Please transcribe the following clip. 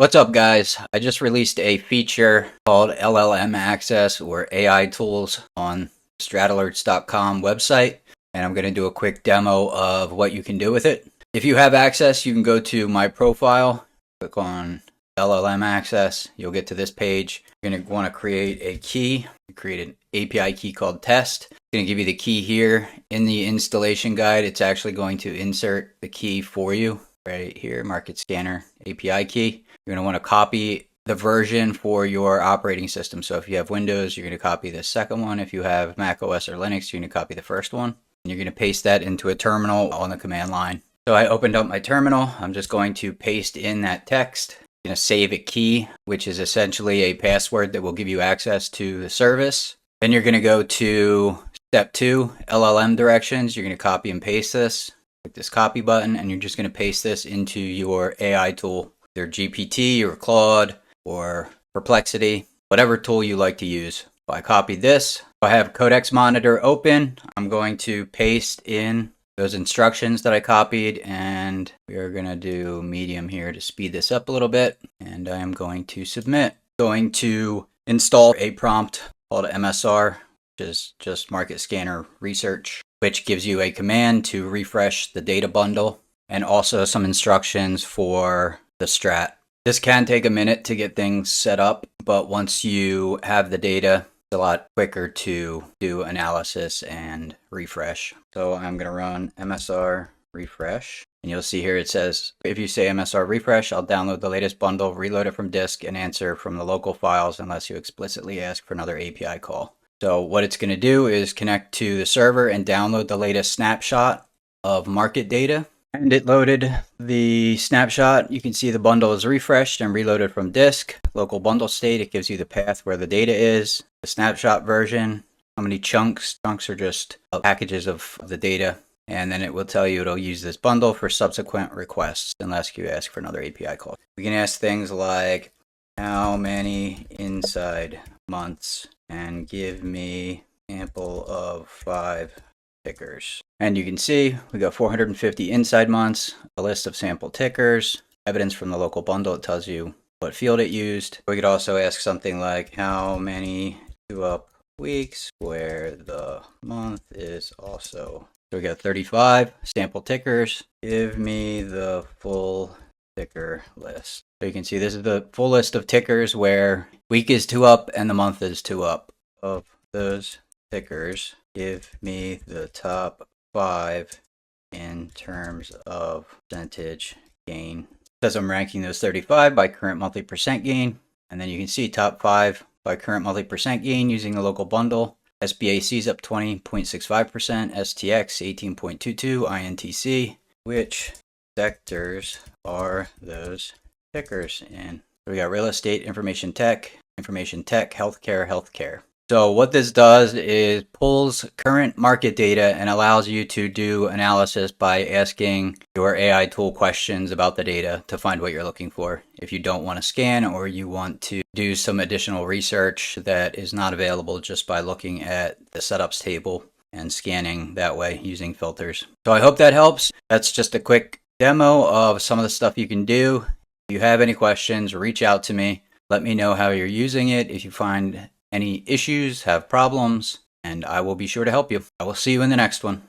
What's up, guys? I just released a feature called LLM Access or AI Tools on StratAlerts.com website, and I'm going to do a quick demo of what you can do with it. If you have access, you can go to my profile, click on LLM Access. You'll get to this page. You're going to want to create a key, create an API key called test. It's going to give you the key here. In the installation guide, it's actually going to insert the key for you. Right here, Market Scanner API key. You're going to want to copy the version for your operating system. So if you have Windows, you're going to copy the second one. If you have Mac OS or Linux, you're going to copy the first one. And you're going to paste that into a terminal on the command line. So I opened up my terminal. I'm just going to paste in that text. I'm going to save a key, which is essentially a password that will give you access to the service. Then you're going to go to step 2, LLM directions. You're going to copy and paste this. Click this copy button, and you're just going to paste this into your AI tool, either GPT or Claude or Perplexity, whatever tool you like to use. So I copied this. I have Codex Monitor open. I'm going to paste in those instructions that I copied, and we are going to do medium here to speed this up a little bit, and I am going to submit. Going to install a prompt called MSR, which is just Market Scanner Research, which gives you a command to refresh the data bundle and also some instructions for the Strat. This can take a minute to get things set up, but once you have the data, it's a lot quicker to do analysis and refresh. So I'm going to run MSR refresh, and you'll see here it says, if you say MSR refresh, I'll download the latest bundle, reload it from disk, and answer from the local files unless you explicitly ask for another API call. So what it's going to do is connect to the server and download the latest snapshot of market data. And it loaded the snapshot. You can see the bundle is refreshed and reloaded from disk. Local bundle state, it gives you the path where the data is. The snapshot version, how many chunks. Chunks are just packages of the data. And then it will tell you it'll use this bundle for subsequent requests unless you ask for another API call. We can ask things like, how many inside months? And give me sample of 5 tickers. And you can see we got 450 inside months, a list of sample tickers, evidence from the local bundle. It tells you what field it used. We could also ask something like how many 2-up weeks where the month is also. So we got 35 sample tickers. Give me the full ticker list. So you can see this is the full list of tickers where week is 2-up and the month is 2-up. Of those tickers, give me the top 5 in terms of percentage gain. It says I'm ranking those 35 by current monthly percent gain. And then you can see top 5 by current monthly percent gain using the local bundle. SBAC is up 20.65%, STX 18.22%, INTC. Which sectors are those tickers in? So we got real estate, information tech, healthcare. So what this does is pulls current market data and allows you to do analysis by asking your AI tool questions about the data to find what you're looking for. If you don't want to scan or you want to do some additional research that is not available just by looking at the setups table and scanning that way using filters. So I hope that helps. That's just a quick demo of some of the stuff you can do. If you have any questions, reach out to me. Let me know how you're using it. If you find any issues, have problems, and I will be sure to help you. I will see you in the next one.